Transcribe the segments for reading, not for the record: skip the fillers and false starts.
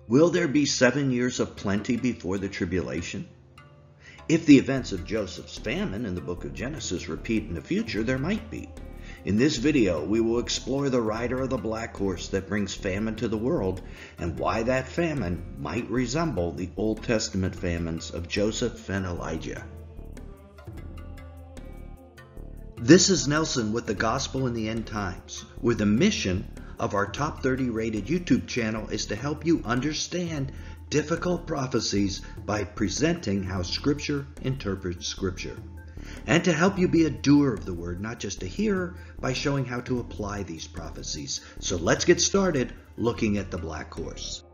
Will there be 7 years of plenty before the tribulation? If the events of Joseph's famine in the book of Genesis repeat in the future, there might be. In this video, we will explore the rider of the black horse that brings famine to the world and why that famine might resemble the Old Testament famines of Joseph and Elijah. This is Nelson with the Gospel in the End Times, where the mission of our top 30 rated YouTube channel is to help you understand difficult prophecies by presenting how Scripture interprets Scripture, and to help you be a doer of the Word, not just a hearer, by showing how to apply these prophecies. So let's get started looking at the black horse.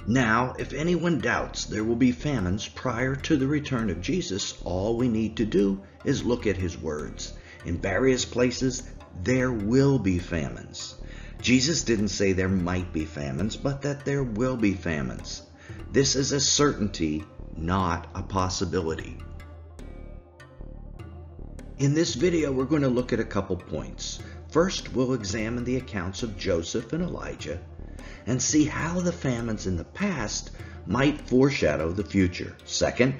Now, if anyone doubts there will be famines prior to the return of Jesus, all we need to do is look at his words. In various places, there will be famines. Jesus didn't say there might be famines, but that there will be famines. This is a certainty, not a possibility. In this video, we're going to look at a couple points. First, we'll examine the accounts of Joseph and Elijah and see how the famines in the past might foreshadow the future. Second,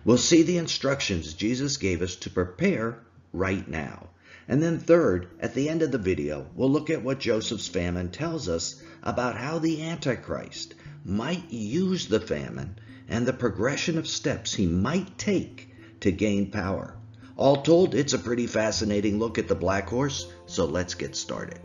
we'll see the instructions Jesus gave us to prepare right now. And then third, at the end of the video, we'll look at what Joseph's famine tells us about how the Antichrist might use the famine and the progression of steps he might take to gain power. All told, it's a pretty fascinating look at the black horse, so let's get started.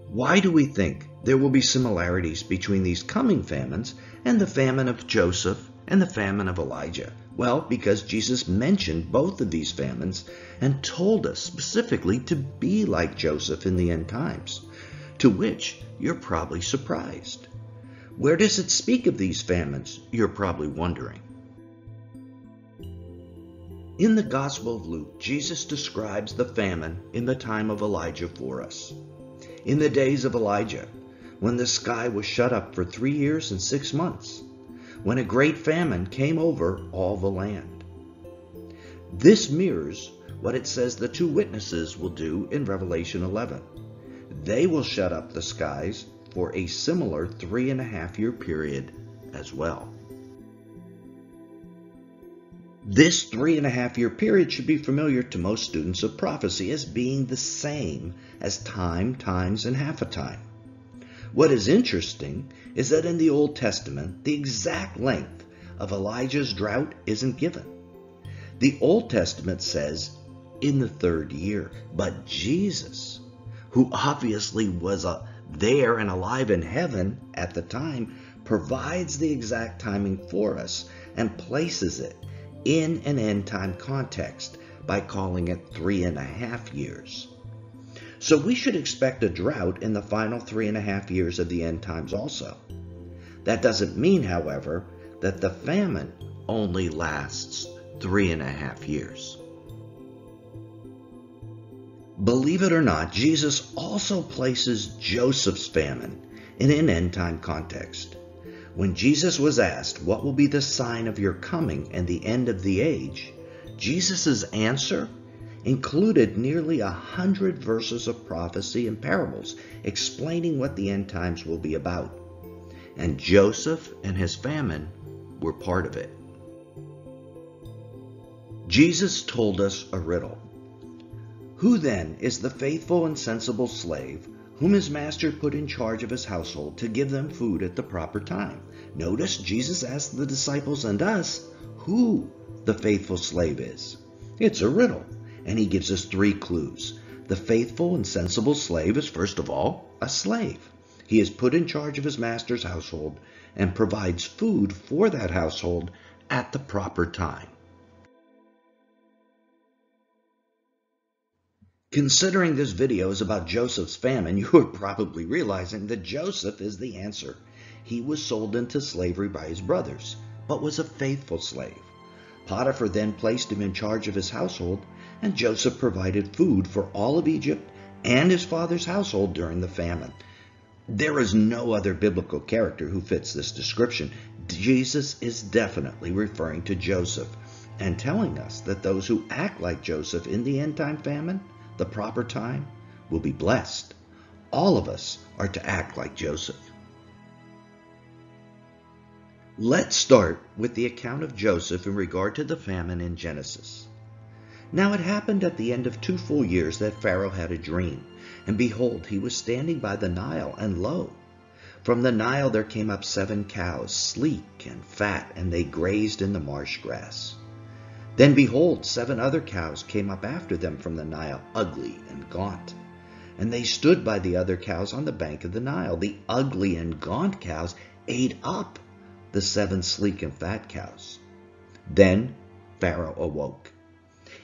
Why do we think there will be similarities between these coming famines and the famine of Joseph and the famine of Elijah? Well, because Jesus mentioned both of these famines and told us specifically to be like Joseph in the end times, to which you're probably surprised. Where does it speak of these famines, you're probably wondering? In the Gospel of Luke, Jesus describes the famine in the time of Elijah for us. In the days of Elijah, when the sky was shut up for 3 years and 6 months, when a great famine came over all the land. This mirrors what it says the two witnesses will do in Revelation 11. They will shut up the skies for a similar 3.5-year period as well. This 3.5-year period should be familiar to most students of prophecy as being the same as time, times, and half a time. What is interesting is that in the Old Testament, the exact length of Elijah's drought isn't given. The Old Testament says in the 3rd year, but Jesus, who obviously was there and alive in heaven at the time, provides the exact timing for us and places it in an end-time context by calling it 3.5 years. So we should expect a drought in the final 3.5 years of the end times also. That doesn't mean, however, that the famine only lasts 3.5 years. Believe it or not, Jesus also places Joseph's famine in an end-time context. When Jesus was asked, "What will be the sign of your coming and the end of the age?" Jesus' answer included nearly 100 verses of prophecy and parables explaining what the end times will be about. And Joseph and his famine were part of it. Jesus told us a riddle. Who then is the faithful and sensible slave whom his master put in charge of his household to give them food at the proper time? Notice Jesus asked the disciples and us who the faithful slave is. It's a riddle, and he gives us 3 clues. The faithful and sensible slave is, first of all, a slave. He is put in charge of his master's household and provides food for that household at the proper time. Considering this video is about Joseph's famine, you are probably realizing that Joseph is the answer. He was sold into slavery by his brothers, but was a faithful slave. Potiphar then placed him in charge of his household, and Joseph provided food for all of Egypt and his father's household during the famine. There is no other biblical character who fits this description. Jesus is definitely referring to Joseph and telling us that those who act like Joseph in the end-time famine, the proper time, will be blessed. All of us are to act like Joseph. Let's start with the account of Joseph in regard to the famine in Genesis. Now it happened at the end of 2 full years that Pharaoh had a dream, and behold, he was standing by the Nile, and lo, from the Nile there came up 7 cows, sleek and fat, and they grazed in the marsh grass. Then behold, 7 other cows came up after them from the Nile, ugly and gaunt. And they stood by the other cows on the bank of the Nile. The ugly and gaunt cows ate up the 7 sleek and fat cows. Then Pharaoh awoke.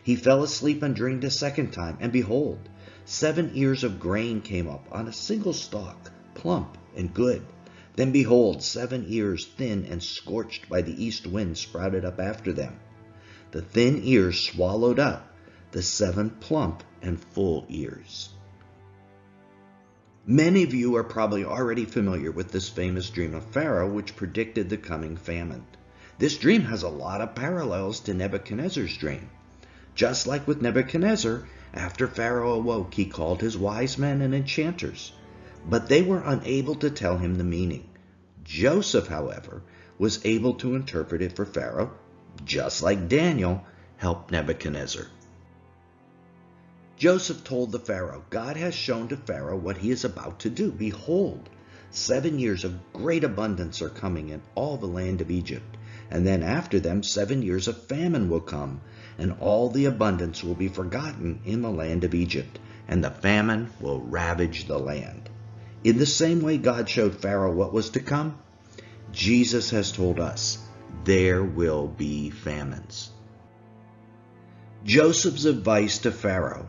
He fell asleep and dreamed a second time, and behold, 7 ears of grain came up on a single stalk, plump and good. Then behold, 7 ears, thin and scorched by the east wind, sprouted up after them. The thin ears swallowed up the 7 plump and full ears. Many of you are probably already familiar with this famous dream of Pharaoh, which predicted the coming famine. This dream has a lot of parallels to Nebuchadnezzar's dream. Just like with Nebuchadnezzar, after Pharaoh awoke, he called his wise men and enchanters, but they were unable to tell him the meaning. Joseph, however, was able to interpret it for Pharaoh, just like Daniel helped Nebuchadnezzar. Joseph told the Pharaoh, God has shown to Pharaoh what he is about to do. Behold, 7 years of great abundance are coming in all the land of Egypt, and then after them 7 years of famine will come, and all the abundance will be forgotten in the land of Egypt, and the famine will ravage the land. In the same way God showed Pharaoh what was to come, Jesus has told us there will be famines. Joseph's advice to Pharaoh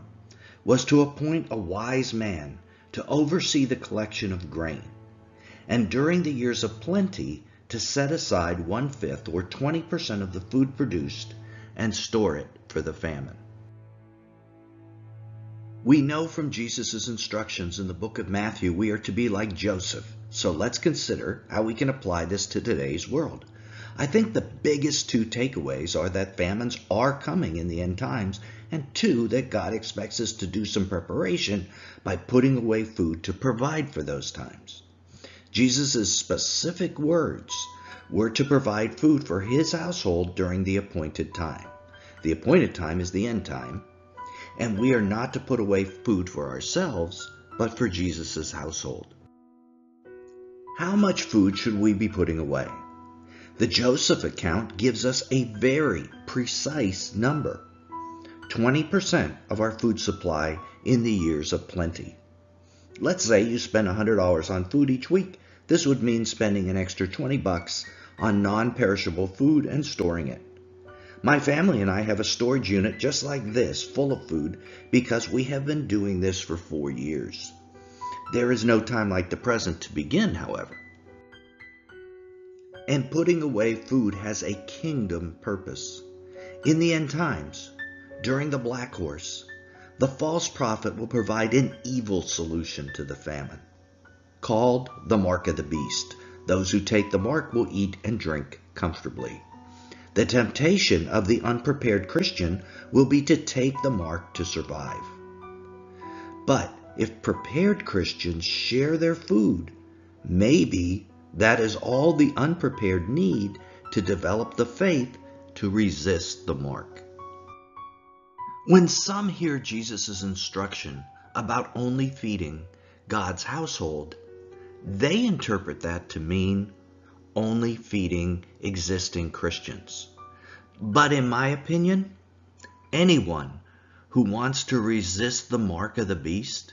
was to appoint a wise man to oversee the collection of grain, and during the years of plenty to set aside 1/5 or 20% of the food produced and store it for the famine. We know from Jesus' instructions in the book of Matthew we are to be like Joseph. So let's consider how we can apply this to today's world. I think the biggest 2 takeaways are that famines are coming in the end times, and 2, that God expects us to do some preparation by putting away food to provide for those times. Jesus' specific words were to provide food for his household during the appointed time. The appointed time is the end time, and we are not to put away food for ourselves, but for Jesus' household. How much food should we be putting away? The Joseph account gives us a very precise number: 20% of our food supply in the years of plenty. Let's say you spend $100 on food each week. This would mean spending an extra $20 on non-perishable food and storing it. My family and I have a storage unit just like this, full of food, because we have been doing this for 4 years. There is no time like the present to begin, however. And putting away food has a kingdom purpose. In the end times, during the Black Horse, the false prophet will provide an evil solution to the famine, called the mark of the beast. Those who take the mark will eat and drink comfortably. The temptation of the unprepared Christian will be to take the mark to survive. But if prepared Christians share their food, maybe that is all the unprepared need to develop the faith to resist the mark. When some hear Jesus' instruction about only feeding God's household, they interpret that to mean only feeding existing Christians. But in my opinion, anyone who wants to resist the mark of the beast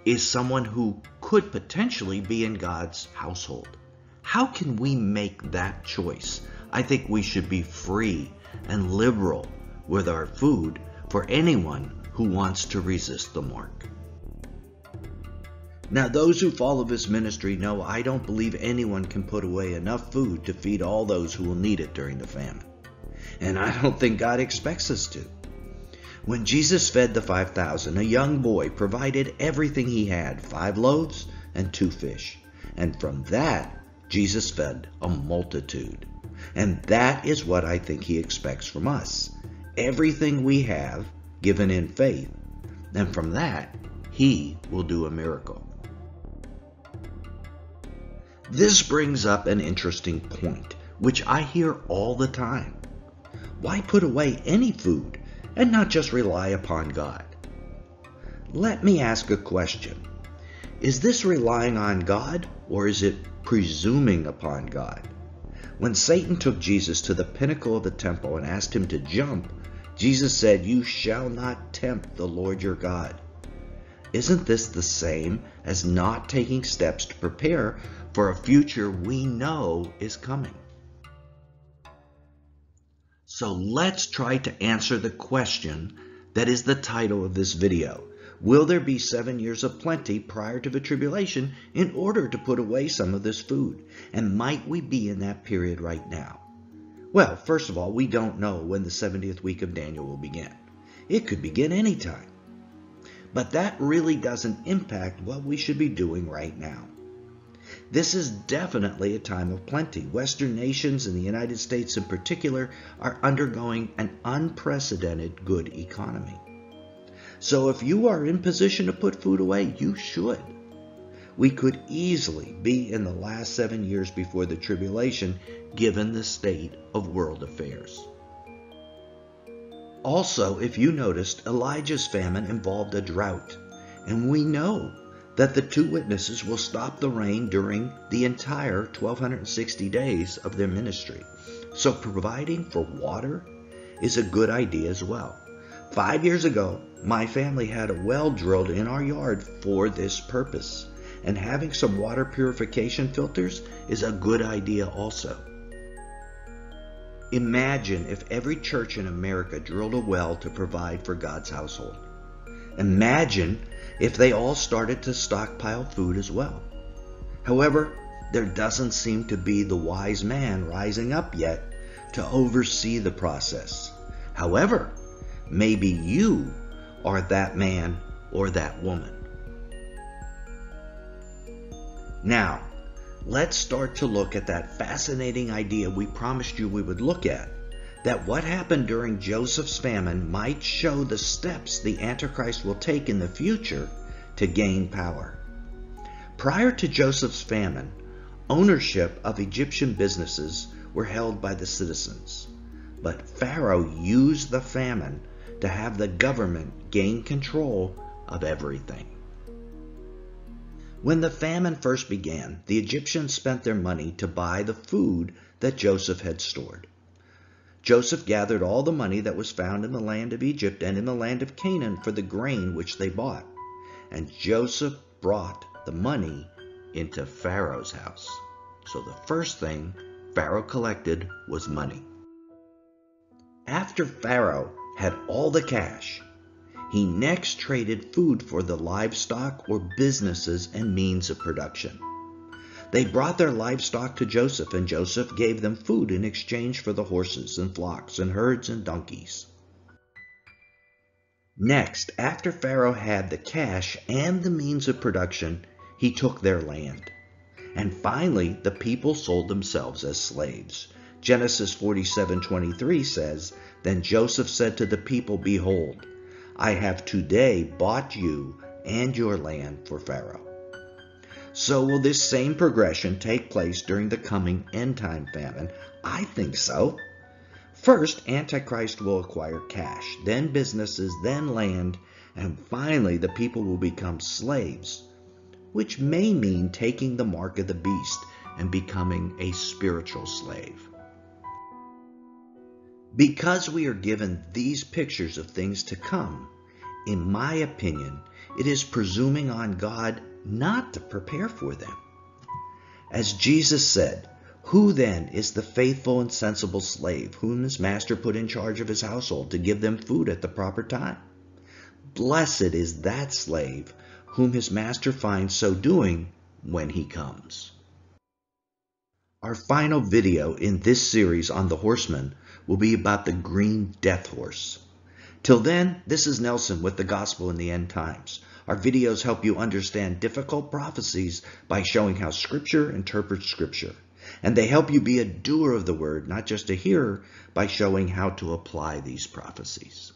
is someone who could potentially be in God's household. How can we make that choice? I think we should be free and liberal with our food for anyone who wants to resist the mark. Now, those who follow this ministry know I don't believe anyone can put away enough food to feed all those who will need it during the famine. And I don't think God expects us to. When Jesus fed the 5,000, a young boy provided everything he had, 5 loaves and 2 fish. And from that, Jesus fed a multitude. And that is what I think he expects from us. Everything we have given in faith. And from that, He will do a miracle. This brings up an interesting point, which I hear all the time. Why put away any food and not just rely upon God? Let me ask a question. Is this relying on God, or is it presuming upon God? When Satan took Jesus to the pinnacle of the temple and asked him to jump, Jesus said, "You shall not tempt the Lord your God." Isn't this the same as not taking steps to prepare for a future we know is coming? So let's try to answer the question that is the title of this video. Will there be 7 years of plenty prior to the tribulation in order to put away some of this food? And might we be in that period right now? Well, first of all, we don't know when the 70th week of Daniel will begin. It could begin anytime. But that really doesn't impact what we should be doing right now. This is definitely a time of plenty. Western nations, and the United States in particular, are undergoing an unprecedented good economy. So if you are in position to put food away, you should. We could easily be in the last 7 years before the tribulation, given the state of world affairs. Also, if you noticed, Elijah's famine involved a drought, and we know that the two witnesses will stop the rain during the entire 1260 days of their ministry. So providing for water is a good idea as well. 5 years ago, my family had a well drilled in our yard for this purpose, and having some water purification filters is a good idea also. Imagine if every church in America drilled a well to provide for God's household. Imagine if they all started to stockpile food as well. However, there doesn't seem to be the wise man rising up yet to oversee the process. However, maybe you are that man or that woman. Now, let's start to look at that fascinating idea we promised you we would look at, that what happened during Joseph's famine might show the steps the Antichrist will take in the future to gain power. Prior to Joseph's famine, ownership of Egyptian businesses were held by the citizens, but Pharaoh used the famine to have the government gain control of everything. When the famine first began, the Egyptians spent their money to buy the food that Joseph had stored. Joseph gathered all the money that was found in the land of Egypt and in the land of Canaan for the grain which they bought. And Joseph brought the money into Pharaoh's house. So the first thing Pharaoh collected was money. After Pharaoh had all the cash, he next traded food for the livestock or businesses and means of production. They brought their livestock to Joseph, and Joseph gave them food in exchange for the horses and flocks and herds and donkeys. Next, after Pharaoh had the cash and the means of production, he took their land. And finally, the people sold themselves as slaves. Genesis 47:23 says, "Then Joseph said to the people, 'Behold, I have today bought you and your land for Pharaoh.'" So will this same progression take place during the coming end-time famine? I think so. First, Antichrist will acquire cash, then businesses, then land, and finally the people will become slaves, which may mean taking the mark of the beast and becoming a spiritual slave. Because we are given these pictures of things to come, in my opinion, it is presuming on God not to prepare for them. As Jesus said, "Who then is the faithful and sensible slave whom his master put in charge of his household to give them food at the proper time? Blessed is that slave whom his master finds so doing when he comes." Our final video in this series on the horseman will be about the green death horse. Till then, this is Nelson with the Gospel in the End Times. Our videos help you understand difficult prophecies by showing how Scripture interprets Scripture. And they help you be a doer of the word, not just a hearer, by showing how to apply these prophecies.